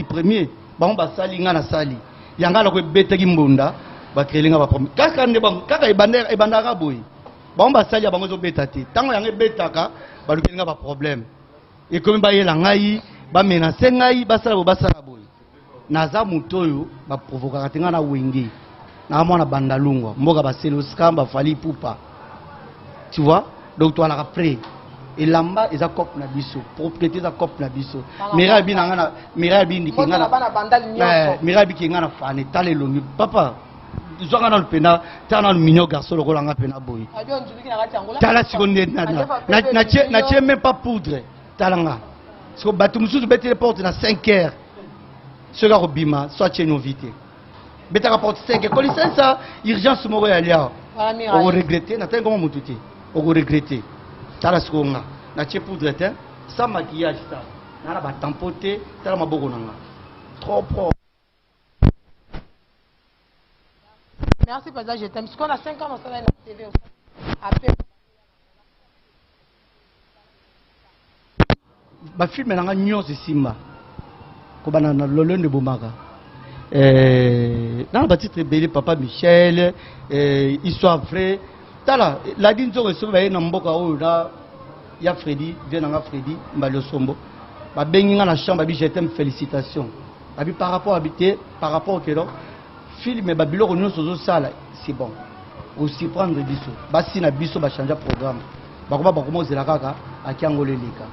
premier bango basali nga na sali yanga la ko beteki mbunda ba krelinga ba premier kaka nde bango kaka ebandaka boy bango basali ya bango zo betati tango yanga betaka ba lukelinga ba problème e komi ba yela ngai ba menacer ngai basala boy naza mutoyo ba provoka tenga na wenge na mwana bandalungwa mboka ba selo skamba fali pupa tu vois donc toi la après elamba eza cop na biso propriété za cop na biso mirabi na ngana mirabi ndikinga na bana bandali nyonso mirabi kinga na fane talelo ni papa zwanga na lupena tana no minyo garçon lokola nga pena boy tala seconde na tie même pas poudre talanga so batu mususu beti les portes na 5h ce gars robima soit chez nos vite beta ka porte 5h ko licença urgence moko ya lia on regretter na tengo mututi on regretter tala skonga na tie poudre te sans maquillage ça na ba tampoter tala maboko nanga trop propre. Merci pour ça je t'aime parce qu'on a 5 ans on travaille na TV après ba film nanga nyonso simba ko bana na lolende bomaka na ba titre belé papa Michel histoire vraie tala la dinzo so ba na mboka oyo na ya Freddy venanga Freddy mbalo sombo ba bengi nga na chambre bi je t'aime félicitations abi par rapport habité par rapport que donc film ba biloko nyonso zo sala c'est bon aussi prendre biso basi na biso ba changer programme ba ko zela kaka akiangola leka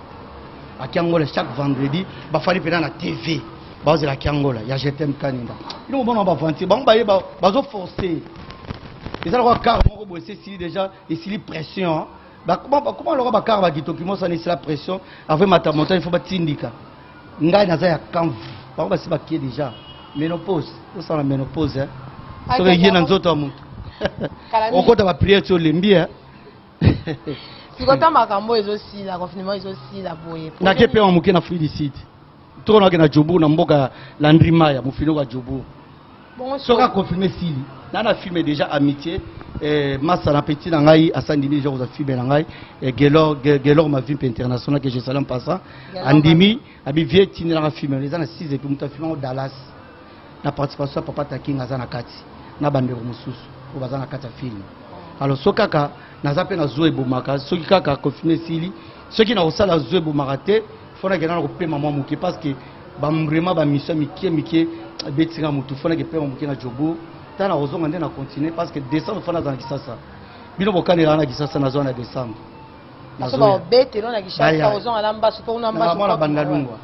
akiangola chaque vendredi ba fali pena na TV ba zela akiangola ya je t'aime kaninda ino bon ba vanti ba mbaye ba zo forcer ils ont car moko bo c'est déjà ici pression bah comment le car ba kitoki mo ça c'est la pression avec ma montagne il faut ba tindika ngai na za ya kamvu ba ba si ba qui déjà ménopause ça la ménopause hein so que yena nzoto amuntu okota ba prière sur lembi hein sikota makambo ezosi la confinement ezosi la boye na kepe wa muke na Félicite to na ke na Jobu na mboka Landry Maya mufino wa Jobu bon soka confirmer sili na filmé déjà amitié Massa na petit na ngai asandimi je vous filmé na ngai Gelor ma film international que je salam passant andimi abi vie tini na film les ana 6 et puis muta film au Dallas na participation papa takinga za na kati na bande mususu o bazana kati film alors sokaka naza pe na zo ebomaka soki kaka confiné sili soki na osala zo ebomaka te fona ke na ko pe maman muke parce que ba vraiment ba mission mike betinga mutu fona ke pe maman muke na jobo tana ozonga nde na continuer parce que décembre fana za na kisasa bino bokanela na kisasa na zona décembre na so ba bete no na kisasa ozonga na mbasu po na mbasu na bandalungwa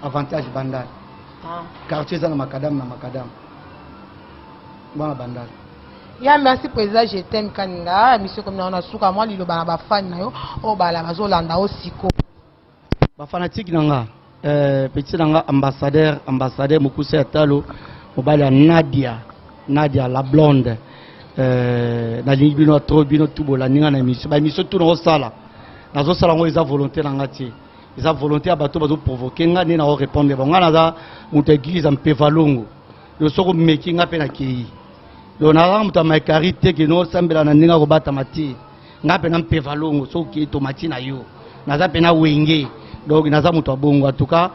avantage bandal quartier za na makadam bana bandal ya merci président je t'aime kaninga mission comme na suka moi lilo bana ba fan na yo o bala bazolanda o siko ba fanatique nanga petit nanga ambassadeur Mukuse Atalo mobali ya Nadia la blonde na lingi bino trop bino tubola ninga na émission ba émission tout no sala nazo sala ngo eza volonté na ngati eza volonté ya bato bazo provoquer nga ni na o répondre bon nga na muta église ampe valongo yo soko meki nga pe na kei yo na muta makarité ke no sambela na ninga ko bata mati nga pe na mpe valongo so ki tomati na yo naza pe na wenge donc naza muta bongo en tout cas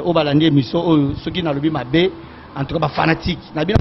o balandi émission oyo soki na lobi mabe en tout cas ba fanatique na bien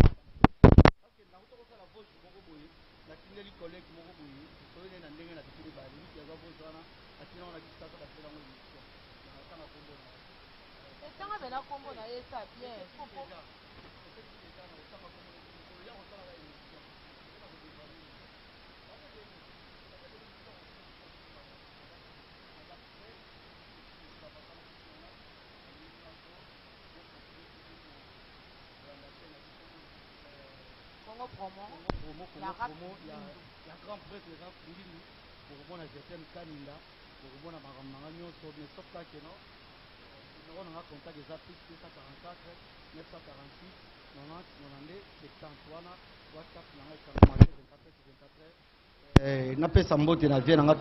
napesa mbote na vie nanga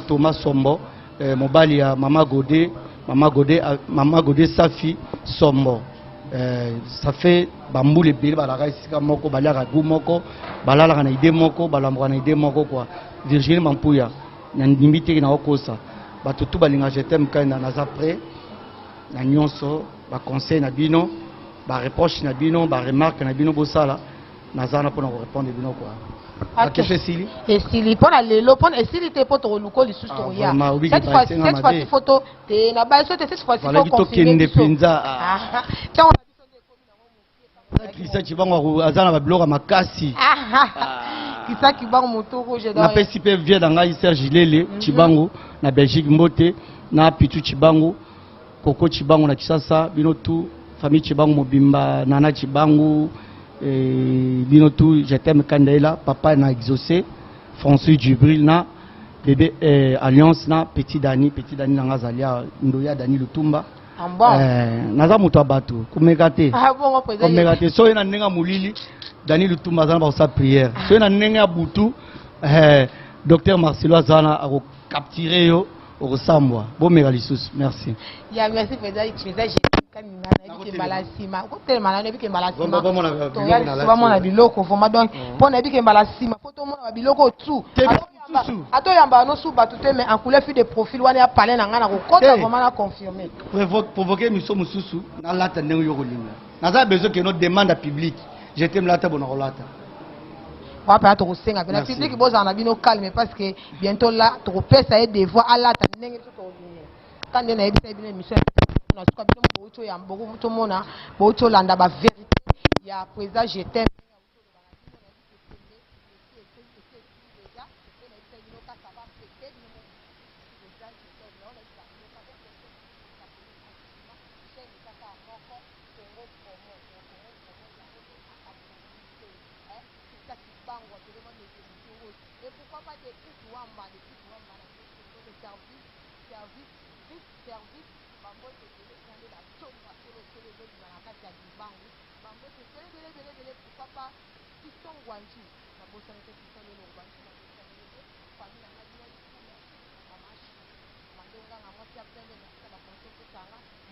Thomas Sombo mobali ya Mama Godé Safi Sombo ça fait bamboule ebele balaka esika moko baliaka gu moko balalaka na ide moko balambwaka na ide moko kwa Virginie Mampuya na ndimbi teki na okosa bato tu balinga jetem kaina naza prêt na nyonso ba conseil na bino ba reproche na bino ba remarque na bino bosala naza na pona ko répondre bino kwa akese sili esili pona lelo pona esili te poto luko lisusu to ya cette fois photo te na ba so te cette fois faut confirmer penza Kisa Chibango azana ba bloga makasi Kisa Chibango moto rouge na pesi pe via danga Serge Lele Chibango na Belgique Mbote na Pitu Chibango Koko Chibango na Kisasa bino tu famille Chibango Mobimba Nana Chibango bino tu je t'aime Kandela papa na exaucé François Djibril na bébé alliance na petit Dani na Zalia Ndoya Dani Lutumba naza moto abato kumekate kumekate so ena nenga mulili Dani Lutumba zana ba sa prière so ena nenga butu docteur Marcelo azana ako capturer yo au sambwa bon mega lisusu merci ya merci président kanina na bike balasima ko tellement na bike balasima to ya ba mona biloko foma donc pona bike balasima photo mona biloko tu ato yamba no suba tout mais en couleur de profil wana ya parler na ngana ko kota vraiment na confirmer provoquer miso mususu na lata ndengo yo kolinga naza besoin que notre demande publique je t'aime lata bona kolata wapa to kosenga pena public boza na bino calme parce que bientôt là to pesa et devoir à lata ndenge to kolinga quand na ebisa bino mission na suka bino boto ya mboko muto mona boto landa ba vérité ya président je t'aime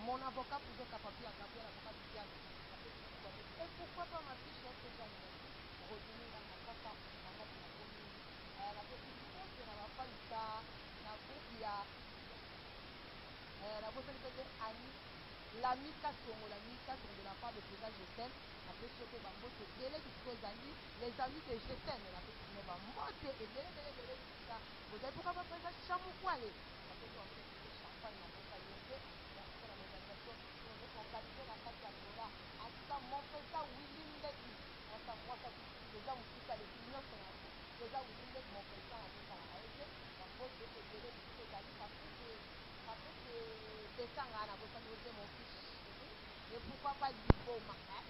mon avocat pouvait capable à avocat et pourquoi pas ma fiche continue na kaka na kati na commune na pesi nyonso na bafalisa na groupe ya na bosani pete ani Lamika Songo de la part de président Gestel, la personne que Bambote, délai qui se amis, les amis de Gestel, la personne que Bambote, et délai, vous avez pourquoi pas présent Chamou Kouale, la personne que champagne, la personne que la organisation, on qualité la carte à Lola, en tout cas, mon président Willy Ndeki, on s'en voit ça, déjà, vous dites à l'opinion, déjà, vous dites mon président, la Bambote, et délai qui se amis, après que descendre à la boîte de mon fils. Et pourquoi pas du beau matin,